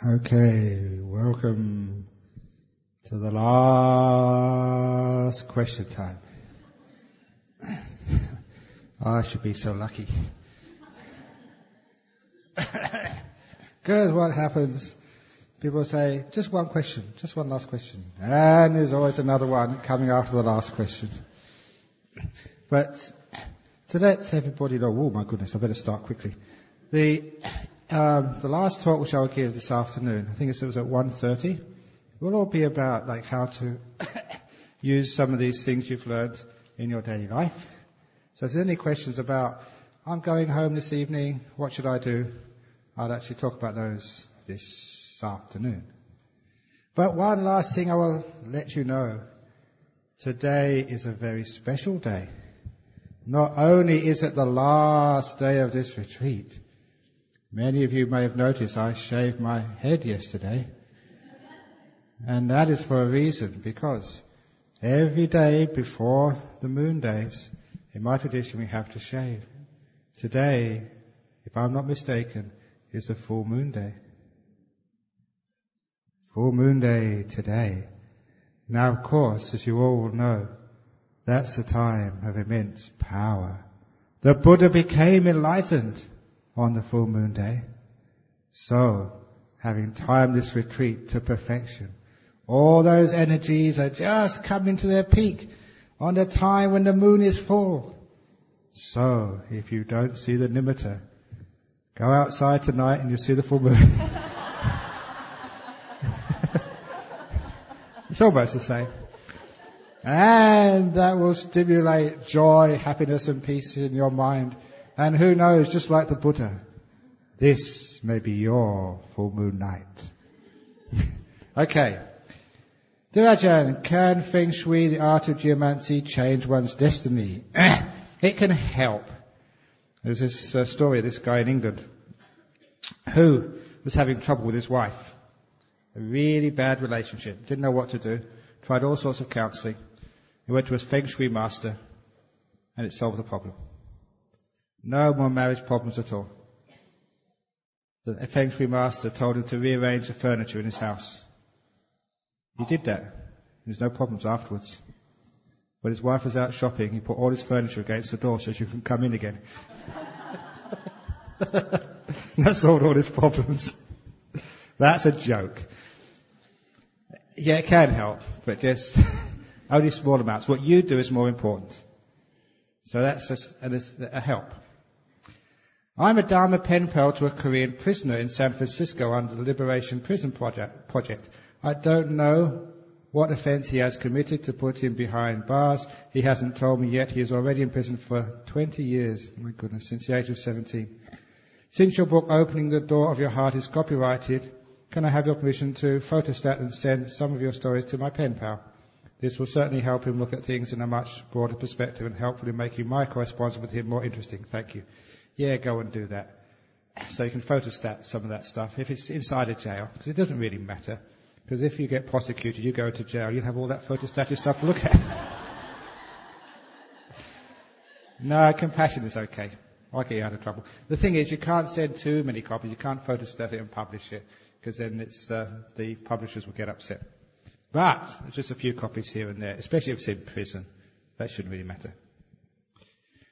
Okay, welcome to the last question time. I should be so lucky. Because what happens, people say, just one question, just one last question. And there's always another one coming after the last question. But to let everybody know, oh my goodness, I better start quickly. The last talk which I will give this afternoon, I think it was at 1:30, will all be about like how to use some of these things you've learned in your daily life. So if there's any questions about, I'm going home this evening, what should I do? I'll actually talk about those this afternoon. But one last thing I will let you know. Today is a very special day. Not only is it the last day of this retreat, many of you may have noticed I shaved my head yesterday. And that is for a reason, because every day before the moon days, in my tradition we have to shave. Today, if I'm not mistaken, is the full moon day. Full moon day today. Now, of course, as you all will know, that's the time of immense power. The Buddha became enlightened on the full moon day. So, having timed this retreat to perfection, all those energies are just coming to their peak on the time when the moon is full. So, if you don't see the nimitta, go outside tonight and you'll see the full moon. It's almost the same. And that will stimulate joy, happiness and peace in your mind. And who knows, just like the Buddha, this may be your full moon night. Okay. Dear Ajahn, can Feng Shui, the art of geomancy, change one's destiny? It can help. There's this story of this guy in England who was having trouble with his wife. A really bad relationship. Didn't know what to do. Tried all sorts of counselling. He went to a Feng Shui master and it solved the problem. No more marriage problems at all. The Feng Shui master told him to rearrange the furniture in his house. He did that. There was no problems afterwards. When his wife was out shopping, he put all his furniture against the door so she couldn't come in again. That solved all his problems. That's a joke. Yeah, it can help, but just only small amounts. What you do is more important. So that's just a help. I'm a Dharma pen pal to a Korean prisoner in San Francisco under the Liberation Prison Project. I don't know what offence he has committed to put him behind bars. He hasn't told me yet. He is already in prison for 20 years. Oh my goodness, since the age of 17. Since your book, Opening the Door of Your Heart, is copyrighted, can I have your permission to photostat and send some of your stories to my pen pal? This will certainly help him look at things in a much broader perspective and helpfully making my correspondence with him more interesting. Thank you. Yeah, go and do that. So you can photostat some of that stuff if it's inside a jail, because it doesn't really matter. Because if you get prosecuted, you go to jail, you'll have all that photostated stuff to look at. No, compassion is okay. I'll get you out of trouble. The thing is, you can't send too many copies. You can't photostat it and publish it, because then it's the publishers will get upset. But just a few copies here and there, especially if it's in prison. That shouldn't really matter.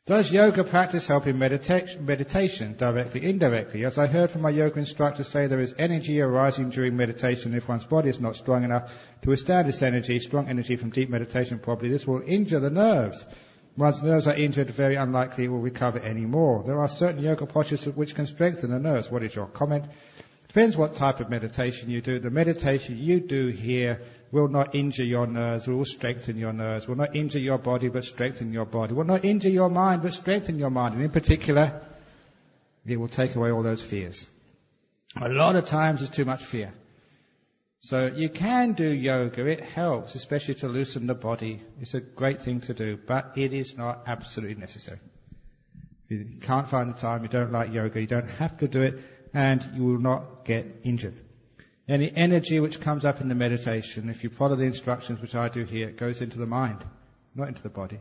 Does yoga practice help in meditation, directly, indirectly? As I heard from my yoga instructor say, there is energy arising during meditation. If one's body is not strong enough to withstand this energy, strong energy from deep meditation probably, this will injure the nerves. Once nerves are injured, very unlikely it will recover anymore. There are certain yoga postures which can strengthen the nerves. What is your comment? Depends what type of meditation you do. The meditation you do here will not injure your nerves, will strengthen your nerves, will not injure your body but strengthen your body, will not injure your mind but strengthen your mind. And in particular, it will take away all those fears. A lot of times there's too much fear. So you can do yoga, it helps, especially to loosen the body. It's a great thing to do, but it is not absolutely necessary. If you can't find the time, you don't like yoga, you don't have to do it, and you will not get injured. Any energy which comes up in the meditation, if you follow the instructions which I do here, it goes into the mind, not into the body.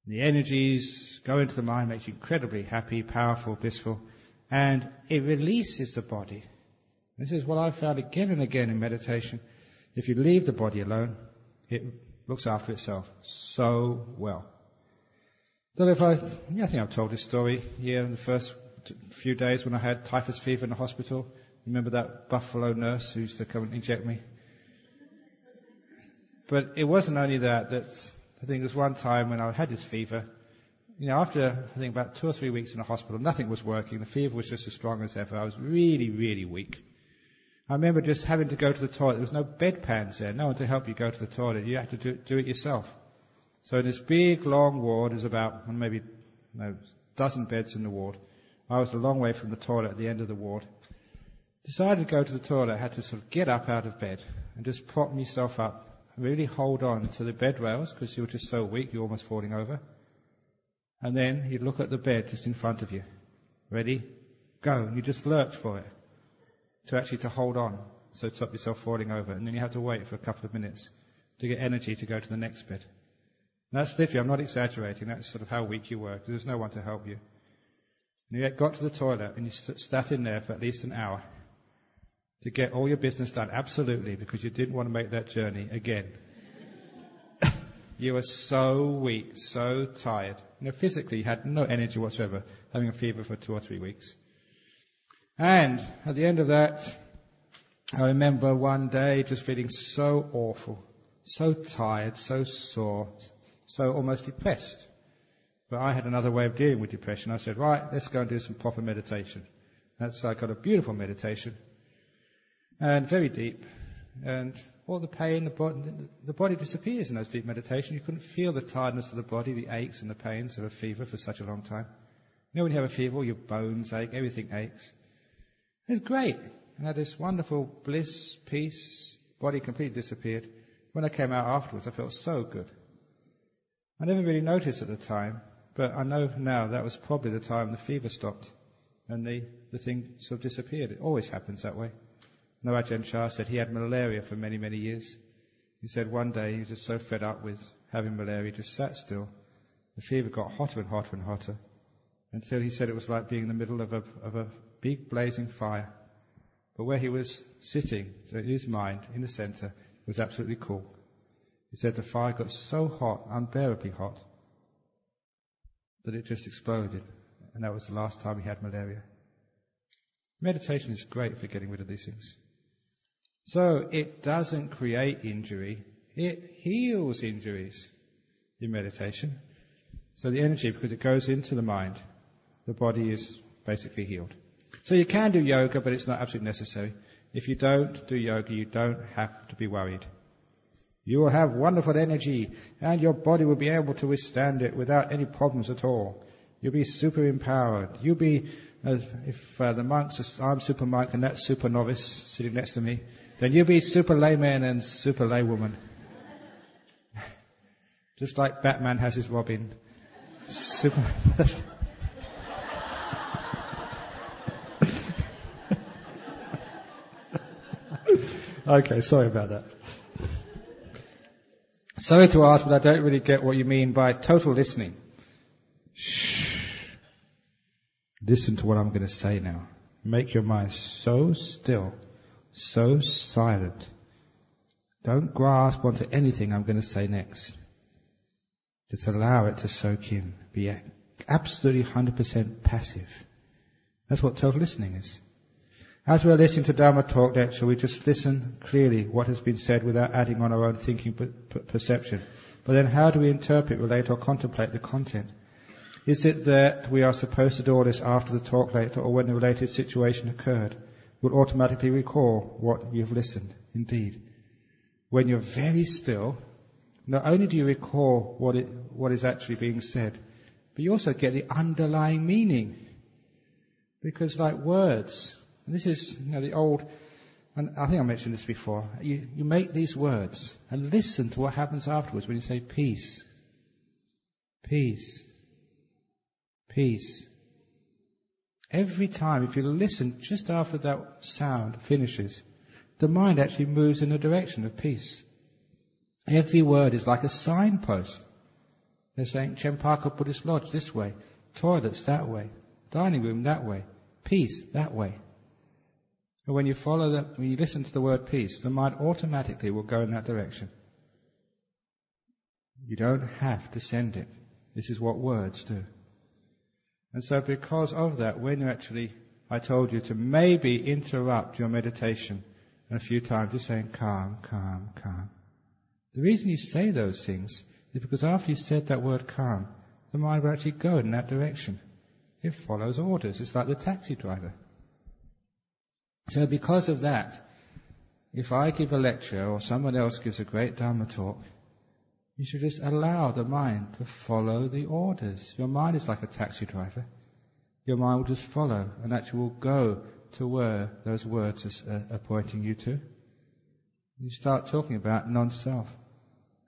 The energies go into the mind, makes you incredibly happy, powerful, blissful, and it releases the body. This is what I've found again and again in meditation. If you leave the body alone, it looks after itself so well. I think I've told this story here in the first few days when I had typhus fever in the hospital. Remember that buffalo nurse who used to come and inject me? But it wasn't only that I think there was one time when I had this fever. After I think about 2 or 3 weeks in the hospital, nothing was working. The fever was just as strong as ever. I was really, really weak. I remember just having to go to the toilet. There was no bedpans there, no one to help you go to the toilet. You had to do it yourself. So in this big, long ward, there's about maybe a dozen beds in the ward. I was a long way from the toilet at the end of the ward. Decided to go to the toilet. I had to sort of get up out of bed and just prop myself up and really hold on to the bed rails because you were just so weak, you're almost falling over. And then you'd look at the bed just in front of you. Ready? Go. And you just lurch for it. To hold on, so to stop yourself falling over. And then you have to wait for a couple of minutes to get energy to go to the next bed. And that's literally, I'm not exaggerating, that's sort of how weak you were, because there's no one to help you. And you got to the toilet, and you sat in there for at least an hour to get all your business done, absolutely, because you didn't want to make that journey again. You were so weak, so tired. Physically, you had no energy whatsoever, having a fever for 2 or 3 weeks. And at the end of that, I remember one day just feeling so awful, so tired, so sore, so almost depressed. But I had another way of dealing with depression. I said, right, let's go and do some proper meditation. So I got a beautiful meditation, and very deep, and all the pain, the body disappears in those deep meditations. You couldn't feel the tiredness of the body, the aches and the pains of a fever for such a long time. When you have a fever, all your bones ache, everything aches. It was great. I had this wonderful bliss, peace, body completely disappeared. When I came out afterwards, I felt so good. I never really noticed at the time, but I know now that was probably the time the fever stopped and the thing sort of disappeared. It always happens that way. Ajahn Brahm said he had malaria for many, many years. He said one day he was just so fed up with having malaria, he just sat still. The fever got hotter and hotter and hotter until he said it was like being in the middle of a big blazing fire. But where he was sitting, so in his mind, in the center, it was absolutely cool. He said the fire got so hot, unbearably hot, that it just exploded. And that was the last time he had malaria. Meditation is great for getting rid of these things. So it doesn't create injury, it heals injuries in meditation. So the energy, because it goes into the mind, the body is basically healed. So you can do yoga, but it's not absolutely necessary. If you don't do yoga, you don't have to be worried. You will have wonderful energy, and your body will be able to withstand it without any problems at all. You'll be super empowered. You'll be, if the monks, I'm super monk and that's super novice sitting next to me, then you'll be super layman and super laywoman. Just like Batman has his Robin. Super. Okay, sorry about that. Sorry to ask, but I don't really get what you mean by total listening. Shh. Listen to what I'm going to say now. Make your mind so still, so silent. Don't grasp onto anything I'm going to say next. Just allow it to soak in. Be absolutely 100% passive. That's what total listening is. As we're listening to Dhamma talk lecture, we just listen clearly what has been said without adding on our own thinking perception. But then how do we interpret, relate or contemplate the content? Is it that we are supposed to do all this after the talk later or when the related situation occurred? You'll automatically recall what you've listened. Indeed. When you're very still, not only do you recall what is actually being said, but you also get the underlying meaning. Because like words, and this is the old, and I think I mentioned this before, you make these words and listen to what happens afterwards when you say peace, peace, peace. Every time, if you listen just after that sound finishes, the mind actually moves in the direction of peace. Every word is like a signpost. They're saying Cempaka Buddhist Lodge this way, toilets that way, dining room that way, peace that way. But when you follow that, when you listen to the word peace, the mind automatically will go in that direction. You don't have to send it. This is what words do. And so because of that, when you actually, I told you to maybe interrupt your meditation a few times, just saying calm, calm, calm. The reason you say those things is because after you said that word calm, the mind will actually go in that direction. It follows orders. It's like the taxi driver. So because of that, if I give a lecture or someone else gives a great Dhamma talk, you should just allow the mind to follow the orders. Your mind is like a taxi driver. Your mind will just follow and actually will go to where those words are pointing you to. You start talking about non-self.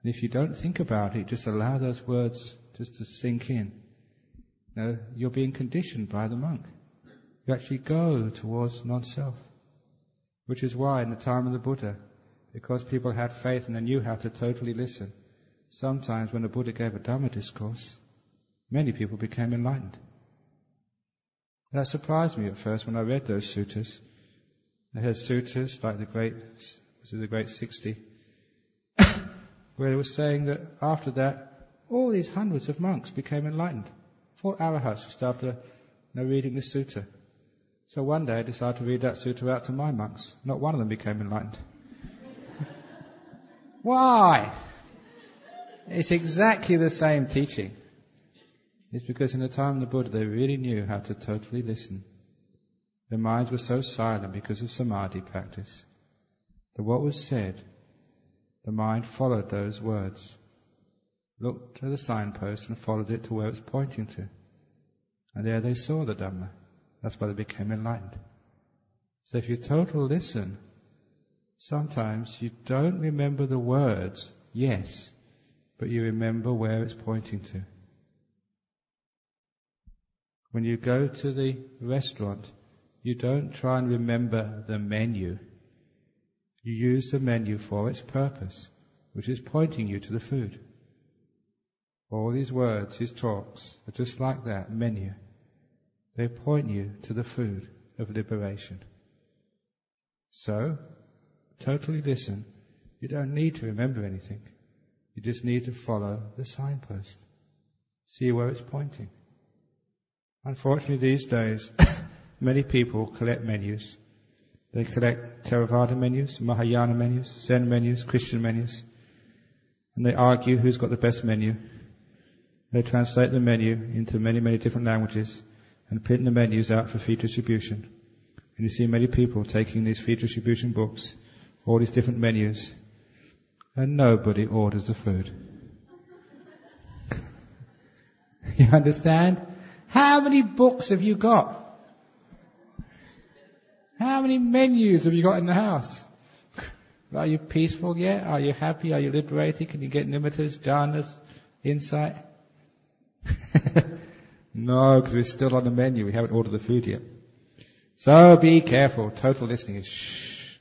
And if you don't think about it, just allow those words just to sink in. You're being conditioned by the monk. You actually go towards non-self. Which is why in the time of the Buddha, because people had faith and they knew how to totally listen, sometimes when the Buddha gave a Dhamma discourse, many people became enlightened. That surprised me at first when I read those suttas. I heard suttas like the Great 60, where it was saying that after that, all these hundreds of monks became enlightened. 4 arahats just after reading the sutta. So one day I decided to read that sutta out to my monks. Not one of them became enlightened. Why? It's exactly the same teaching. It's because in the time of the Buddha they really knew how to totally listen. Their minds were so silent because of samadhi practice that what was said, the mind followed those words, looked to the signpost and followed it to where it was pointing to. And there they saw the Dhamma. That's why they became enlightened. So if you total listen, sometimes you don't remember the words, yes, but you remember where it's pointing to. When you go to the restaurant, you don't try and remember the menu. You use the menu for its purpose, which is pointing you to the food. All these words, these talks, are just like that menu. They point you to the food of liberation. So, totally listen. You don't need to remember anything. You just need to follow the signpost. See where it's pointing. Unfortunately these days, many people collect menus. They collect Theravada menus, Mahayana menus, Zen menus, Christian menus. And they argue who's got the best menu. They translate the menu into many, many different languages and print the menus out for feed distribution. And you see many people taking these feed distribution books, all these different menus, and nobody orders the food. You understand? How many books have you got? How many menus have you got in the house? Are you peaceful yet? Are you happy? Are you liberated? Can you get nimittas, jhanas, insight? No, because we're still on the menu. We haven't ordered the food yet. So be careful. Total listening is shh.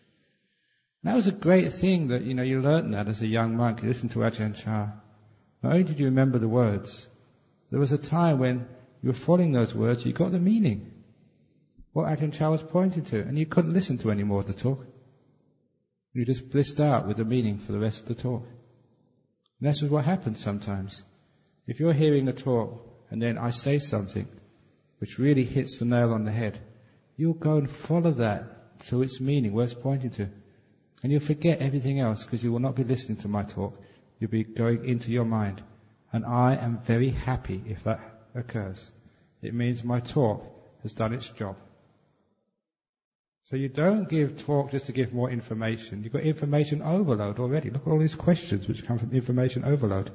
That was a great thing that, you learned that as a young monk. You listened to Ajahn Chah. Not only did you remember the words, there was a time when you were following those words, you got the meaning. What Ajahn Chah was pointing to, and you couldn't listen to any more of the talk. You just blissed out with the meaning for the rest of the talk. And that's what happens sometimes. If you're hearing a talk, and then I say something which really hits the nail on the head, you'll go and follow that to its meaning, where it's pointing to. And you'll forget everything else because you will not be listening to my talk. You'll be going into your mind. And I am very happy if that occurs. It means my talk has done its job. So you don't give talk just to give more information. You've got information overload already. Look at all these questions which come from information overload.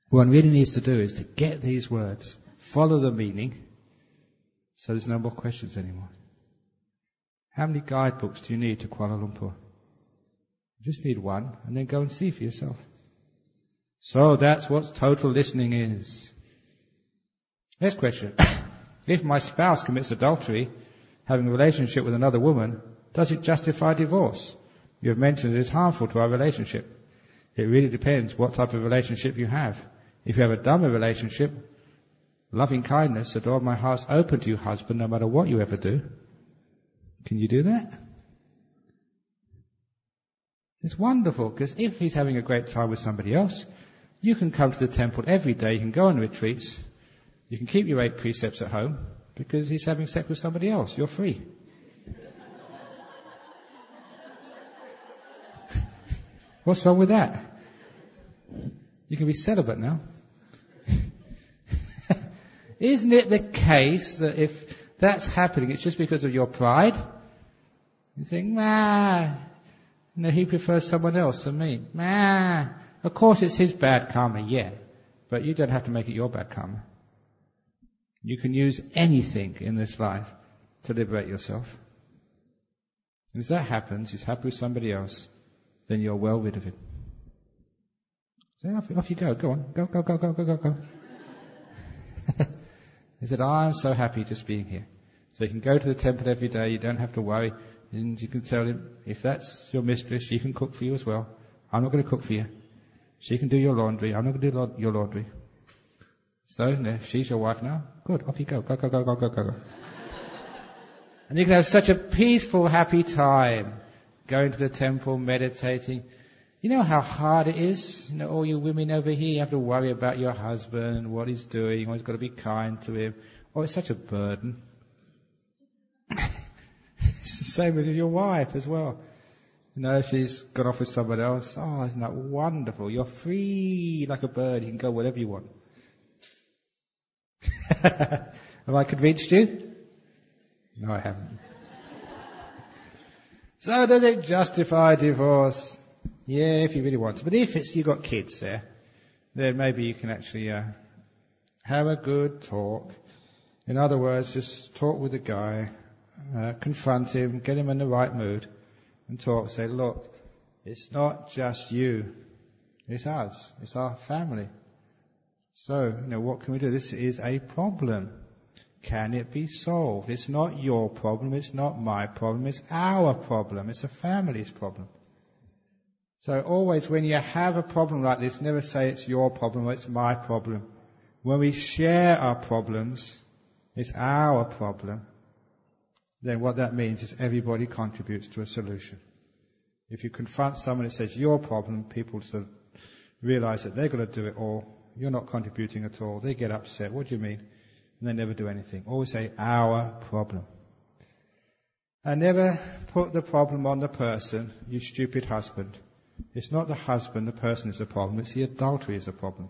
What one really needs to do is to get these words, follow the meaning, so there's no more questions anymore. How many guidebooks do you need to Kuala Lumpur? You just need one, and then go and see for yourself. So that's what total listening is. Next question. If my spouse commits adultery, having a relationship with another woman, does it justify divorce? You have mentioned it is harmful to our relationship. It really depends what type of relationship you have. If you have a Dhamma relationship, loving kindness, the door of my heart's open to you, husband, no matter what you ever do. Can you do that? It's wonderful, because if he's having a great time with somebody else, you can come to the temple every day, you can go on retreats, you can keep your 8 precepts at home, because he's having sex with somebody else. You're free. What's wrong with that? You can be celibate now. Isn't it the case that if that's happening, it's just because of your pride? You think, no, he prefers someone else than me. Of course it's his bad karma, yeah, but you don't have to make it your bad karma. You can use anything in this life to liberate yourself. And if that happens, he's happy with somebody else, then you're well rid of him. So off you go. Go on. Go. He said, I'm so happy just being here. So you can go to the temple every day, you don't have to worry, and you can tell him, if that's your mistress, she can cook for you as well. I'm not going to cook for you. She can do your laundry. I'm not going to do your laundry. So, if she's your wife now, good, off you go. Go. And you can have such a peaceful, happy time going to the temple, meditating. You know how hard it is? You know, all you women over here, you have to worry about your husband, what he's doing, always got to be kind to him. Oh, it's such a burden. It's the same with your wife as well. You know, if she's gone off with someone else, oh, isn't that wonderful? You're free like a bird, you can go wherever you want. Have I convinced you? No, I haven't. So does it justify divorce? Yeah, if you really want to. But if you've got kids there, then maybe you can actually have a good talk. In other words, just talk with the guy, confront him, get him in the right mood, and talk. Say, look, it's not just you. It's us. It's our family. So, what can we do? This is a problem. Can it be solved? It's not your problem. It's not my problem. It's our problem. It's a family's problem. So always when you have a problem like this, never say it's your problem or it's my problem. When we share our problems, it's our problem. Then what that means is everybody contributes to a solution. If you confront someone that says your problem, people sort of realize that they're going to do it all. You're not contributing at all. They get upset. What do you mean? And they never do anything. Always say our problem. And never put the problem on the person, you stupid husband. It's not the husband, the person is the problem. It's the adultery is the problem.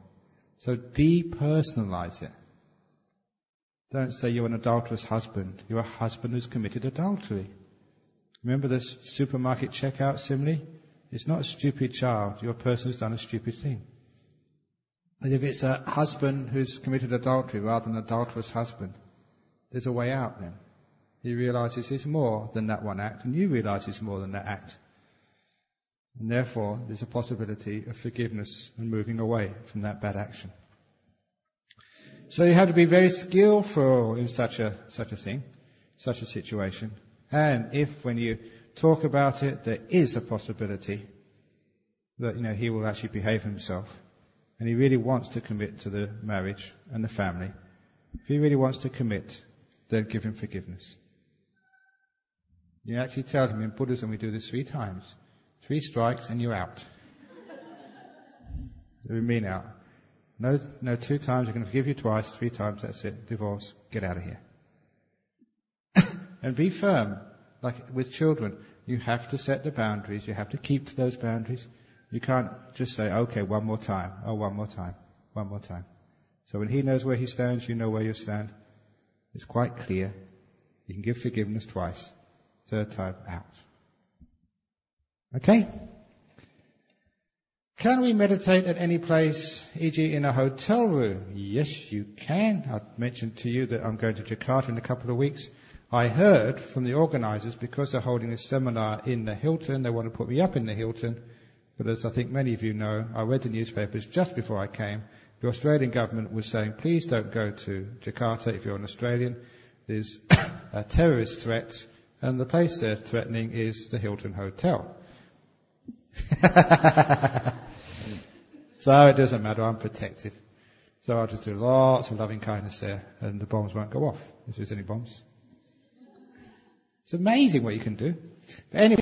So depersonalize it. Don't say you're an adulterous husband. You're a husband who's committed adultery. Remember the supermarket checkout simile? It's not a stupid child. You're a person who's done a stupid thing. But if it's a husband who's committed adultery rather than an adulterous husband, there's a way out then. He realizes it's more than that one act, and you realize it's more than that act. And therefore, there's a possibility of forgiveness and moving away from that bad action. So you have to be very skillful in such a thing, such a situation. And if when you talk about it, there is a possibility that, he will actually behave himself, and he really wants to commit to the marriage and the family. If he really wants to commit, then give him forgiveness. You actually tell him in Buddhism we do this 3 times. 3 strikes and you're out. We mean out. No, 2 times, I can forgive you twice, 3 times, that's it. Divorce, get out of here. And be firm. Like with children, you have to set the boundaries, you have to keep to those boundaries. You can't just say, okay, one more time. Oh, one more time. So when he knows where he stands, you know where you stand. It's quite clear. You can give forgiveness twice. 3rd time, out. Okay? Can we meditate at any place, e.g. in a hotel room? Yes, you can. I mentioned to you that I'm going to Jakarta in a couple of weeks. I heard from the organisers, because they're holding a seminar in the Hilton, they want to put me up in the Hilton. But as I think many of you know, I read the newspapers just before I came. The Australian government was saying, please don't go to Jakarta if you're an Australian. There's terrorist threats, and the place they're threatening is the Hilton Hotel. So it doesn't matter, I'm protected. So I'll just do lots of loving kindness there, and the bombs won't go off, if there's any bombs. It's amazing what you can do. But anyway,